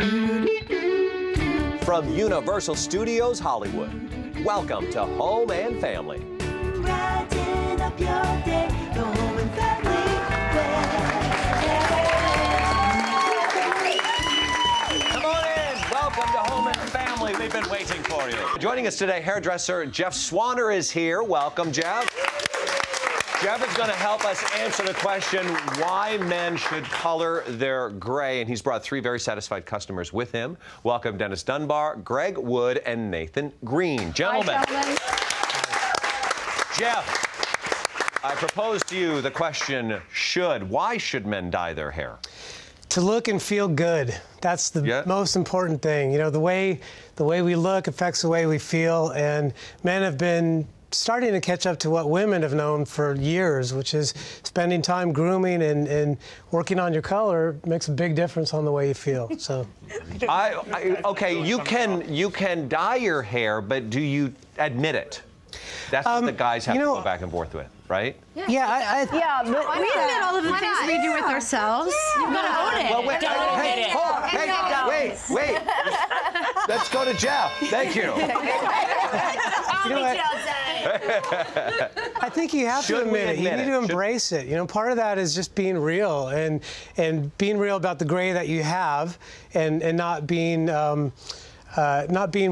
From Universal Studios Hollywood, welcome to Home and Family. Brighten up your day, the Home and Family Come on in. Welcome to Home and Family. We've been waiting for you. Joining us today, hairdresser Jeff Swaner is here. Welcome, Jeff. Jeff is going to help us answer the question why men should color their gray, and he's brought three very satisfied customers with him. Welcome Dennis Dunbar, Greg Wood, and Nathan Green. Gentlemen. Hi, gentlemen. Jeff, I propose to you the question, why should men dye their hair? To look and feel good. That's the most important thing. You know, the way we look affects the way we feel, and men have been starting to catch up to what women have known for years, which is spending time grooming and working on your color makes a big difference on the way you feel. So, okay, you can dye your hair, but do you admit it? That's what the guys have to go back and forth with, right? Yeah, but we admit all of the things we do with ourselves. You've got to own it. Well, wait. Let's go to Jeff. Thank you. I think you have to admit it. You need to embrace it. You know, part of that is just being real and being real about the gray that you have, and not being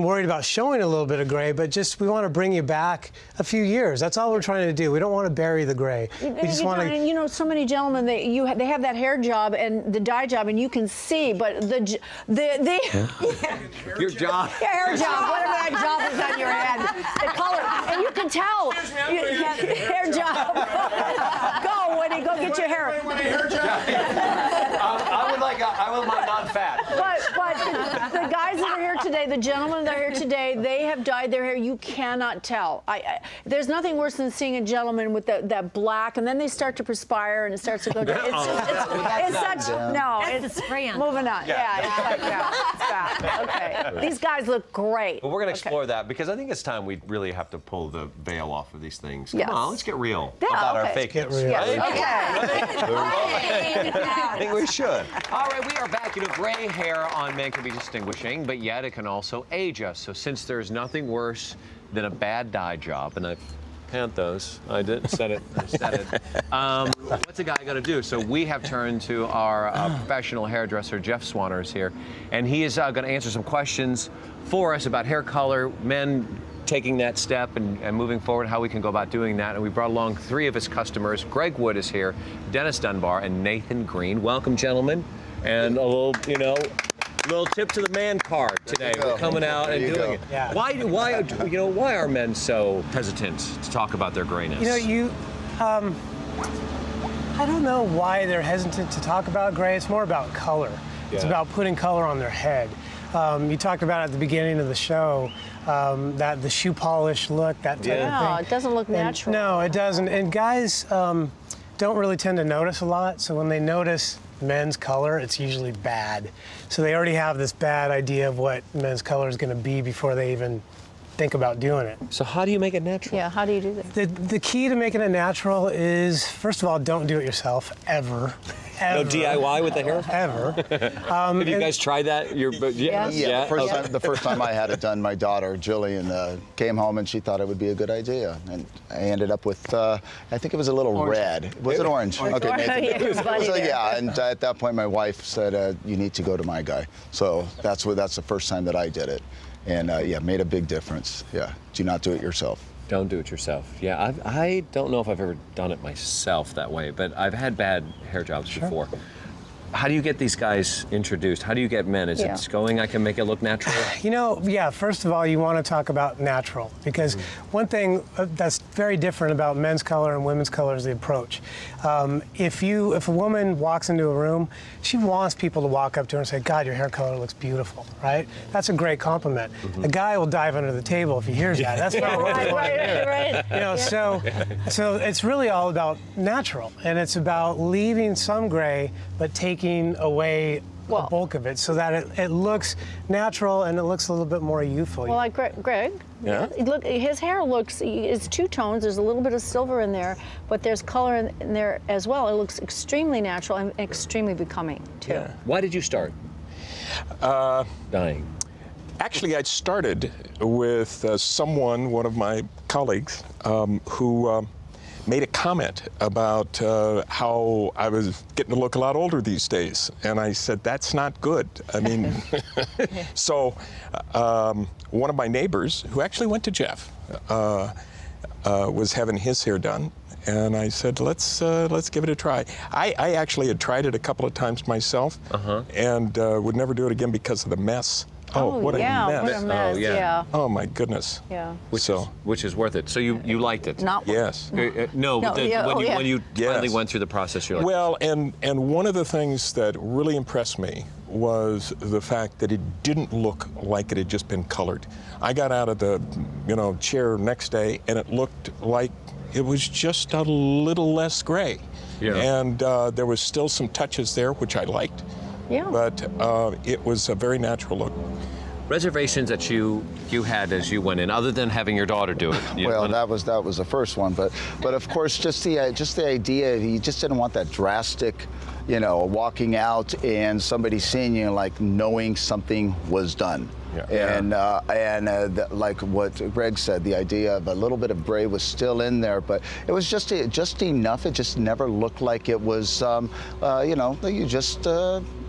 worried about showing a little bit of gray, but just we want to bring you back a few years. That's all we're trying to do. We don't want to bury the gray. We just want to. You know, so many gentlemen they have that hair job and the dye job, and you can see, but your job, your hair job, whatever that job is on your head, the color, and you can tell. Hair job. Go, Woody, go get your hair. I would like non-fat. But the guys that are here today, the gentlemen that are here today, they have dyed their hair. You cannot tell. There's nothing worse than seeing a gentleman with that black, and then they start to perspire, and it starts to go down. It's the spray on. Moving on. It's bad. Okay. These guys look great. But we're going to explore that because I think it's time we really have to pull the veil off of these things. Come on, let's get real about our fake news. Right? I think we should. All right, we are back. You know, gray hair on men can be distinguishing, but yet it can also age us. So since there's nothing worse than a bad dye job, and I've had those. I said it. What's a guy got to do? So we have turned to our professional hairdresser, Jeff Swaner, is here, and he is going to answer some questions for us about hair color, men taking that step and moving forward, how we can go about doing that. And we brought along three of his customers. Greg Wood is here, Dennis Dunbar, and Nathan Green. Welcome, gentlemen. And a little tip to the man card today. We're coming out and doing it. Yeah. Why are men so hesitant to talk about their grayness? You know, I don't know why they're hesitant to talk about gray. It's more about color. It's about putting color on their head. You talked about at the beginning of the show that the shoe polish look, that type of thing. No, it doesn't look natural. No, it doesn't. And guys don't really tend to notice a lot. So when they notice men's color, it's usually bad. So they already have this bad idea of what men's color is going to be before they even think about doing it. So how do you make it natural? Yeah, how do you do that? The key to making it natural is, first of all, don't do it yourself, ever. No DIY with the hair? Ever. Have you guys tried that? Yeah. The first time I had it done, my daughter, Jillian, came home and she thought it would be a good idea. And I ended up with, I think it was a little red. Was it orange? Okay, Nathan. So, and at that point, my wife said, you need to go to my guy. So that's the first time that I did it. And made a big difference. Yeah, do not do it yourself. Don't do it yourself. Yeah, I don't know if I've ever done it myself that way, but I've had bad hair jobs before. How do you get these guys introduced? How do you get men? Is it going, I can make it look natural? You know, first of all, you want to talk about natural, because one thing that's very different about men's color and women's color is the approach. If a woman walks into a room, she wants people to walk up to her and say, God, your hair color looks beautiful, right? That's a great compliment. A guy will dive under the table if he hears that. That's not what we want to do. Right. You know, so it's really all about natural, and it's about leaving some gray, but taking away a bulk of it so that it looks natural and it looks a little bit more youthful. Well, like Greg, look, his hair it's two tones. There's a little bit of silver in there, but there's color in there as well. It looks extremely natural and extremely becoming, too. Yeah. Why did you start? Dying. Actually, I started with one of my colleagues, who made a comment about how I was getting to look a lot older these days. And I said, that's not good. I mean, so one of my neighbors, who actually went to Jeff, was having his hair done. And I said, let's give it a try. I actually had tried it a couple of times myself, and would never do it again because of the mess. Oh, what a mess. What a mess. Oh, yeah. Yeah. Oh, my goodness. Yeah. Which is worth it. So you liked it? Not Yes. No, but when you finally Yes. went through the process, you're like, Well, and one of the things that really impressed me was the fact that it didn't look like it had just been colored. I got out of the chair next day, and it looked like it was just a little less gray. Yeah. And there was still some touches there, which I liked. Yeah. But it was a very natural look. reservations that you had as you went in, other than having your daughter do it? Well, that was the first one, but of course, just the idea, he just didn't want that drastic, walking out and somebody seeing you, like knowing something was done. Yeah. And like what Greg said, the idea of a little bit of gray was still in there, but it was just enough. It just never looked like it was, you just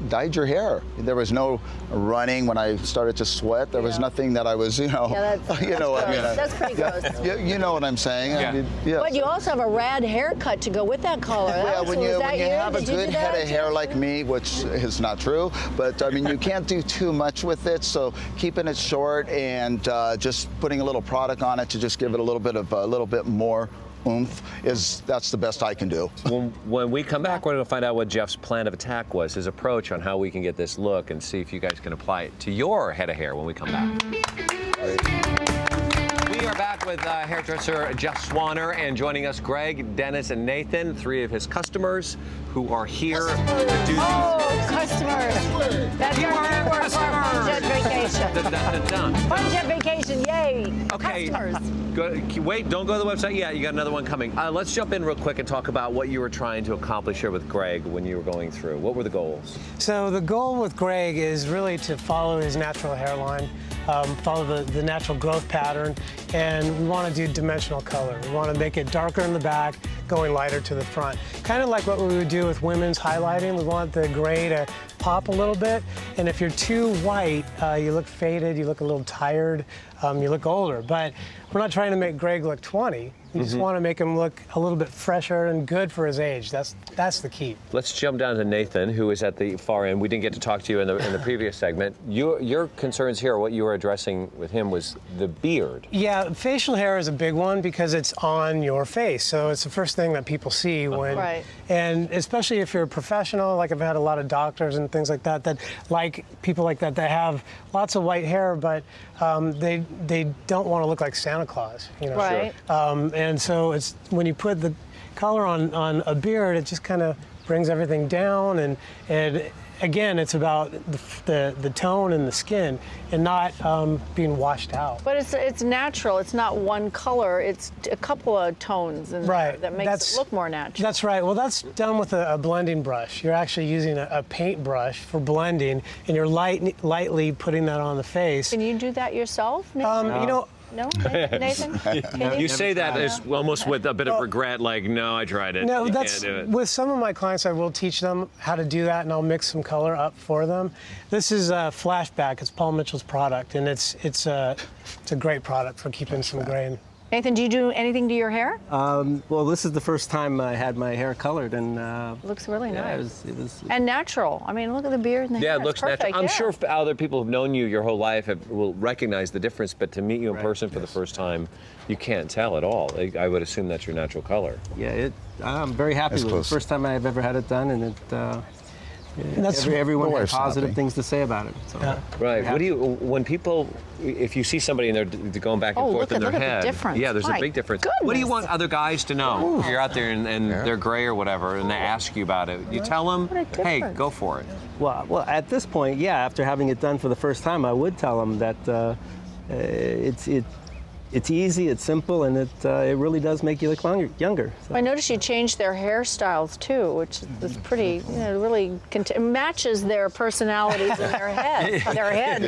dyed your hair. There was no running when I started to sweat. There was nothing that I was, that's pretty gross. You know what I'm saying? Yeah. I mean, yeah. But you also have a rad haircut to go with that color. Yeah, when you have a Did you good do head that? of hair like me, which is not true, but I mean, you can't do too much with it, so keeping it short and just putting a little product on it to just give it a little bit more oomph that's the best I can do. When we come back, we're going to find out what Jeff's plan of attack was, his approach on how we can get this look, and see if you guys can apply it to your head of hair when we come back. We are back with hairdresser Jeff Swaner, and joining us, Greg, Dennis, and Nathan, three of his customers who are here to do these. Oh, customers. That's our new word for Fun Jet Vacation. Fun Jet Vacation, yay. Okay. Customers. Wait, don't go to the website yet. You got another one coming. Let's jump in real quick and talk about what you were trying to accomplish here with Greg when you were going through. What were the goals? So the goal with Greg is really to follow his natural hairline, follow the natural growth pattern, and we want to do dimensional color. We want to make it darker in the back, going lighter to the front. Kind of like what we would do with women's highlighting. We want the gray to pop a little bit, and if you're too white, you look faded, you look a little tired, you look older. But we're not trying to make Greg look 20. We just want to make him look a little bit fresher and good for his age. That's the key. Let's jump down to Nathan, who is at the far end. We didn't get to talk to you in the previous segment. Your concerns here, what you were addressing with him, was the beard. Yeah, facial hair is a big one because it's on your face, so it's the first thing that people see when. Right. And especially if you're a professional, like I've had a lot of doctors and things like that like people like that have lots of white hair, but they don't want to look like Santa Claus, Right. And so it's when you put the color on a beard, it just kind of brings everything down, and again, it's about the tone and the skin, and not being washed out. But it's natural. It's not one color. It's a couple of tones in there that makes it look more natural. That's right. Well, that's done with a blending brush. You're actually using a paint brush for blending, and you're lightly putting that on the face. Can you do that yourself, Nathan? No, Nathan? You say that as almost with a bit of regret, like, no, I tried it. No, You that's can't do it. with some of my clients. I will teach them how to do that, and I'll mix some color up for them. This is a Flashback. It's Paul Mitchell's product, and it's a great product for keeping some gray in. Nathan, do you do anything to your hair? Well, this is the first time I had my hair colored, and Looks really nice. it was And natural. I mean, look at the beard and the hair. Yeah, it It's looks perfect, natural. I'm yeah. sure other people who've known you your whole life will recognize the difference, but to meet you in person for the first time, you can't tell at all. I would assume that's your natural color. Yeah, I'm very happy with it. The first time I've ever had it done, and everyone had positive things to say about it. So Right. What do you, when people, if you see somebody and they're going back and forth in their head, the difference. yeah, there's a big difference. What do you want other guys to know? If you're out there and they're gray or whatever, and they ask you about it, you tell them, hey, go for it. Well, at this point, yeah, after having it done for the first time, I would tell them that it's easy, it's simple, and it really does make you look younger. So. I noticed you changed their hairstyles too, which is pretty, you know, really matches their personalities and their heads.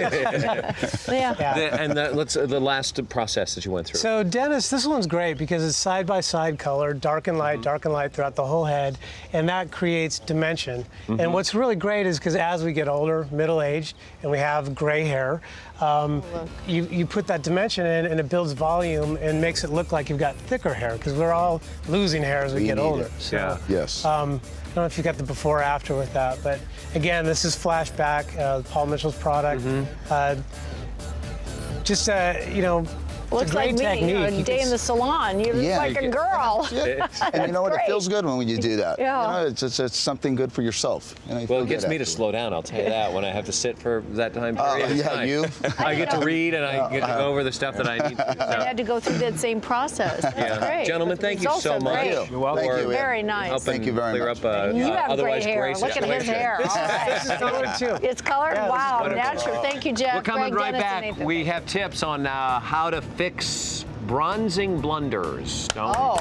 And let's the last process that you went through. So Dennis, this one's great because it's side-by-side color, dark and light throughout the whole head, and that creates dimension. And what's really great is because as we get older, middle-aged, and we have gray hair, you put that dimension in and it builds volume and makes it look like you've got thicker hair because we're all losing hair as we get older. So, yeah. Yes. I don't know if you got the before after with that, but again, this is flashback, Paul Mitchell's product. You know, looks like me, you know, a day in the salon. You look like a girl. And you know what? It feels good when you do that. Yeah. You know, it's something good for yourself. You know, Well, it gets me to slow down, I'll tell you that, when I have to sit for that time period. Yeah, you. I get to read and I get to go over the stuff that I need to. I had to go through that same process. That's great. Gentlemen, thank you so much. You're welcome. Thank you. Very nice. Thank you very much. Clear up You have otherwise gray hair. gray Look at his situation. hair. All right. This is colored too. It's colored? Wow, natural. Thank you, Jeff. We're coming Greg, right Dennis, back. and Nathan. We have tips on how to fix bronzing blunders. Don't we? Oh.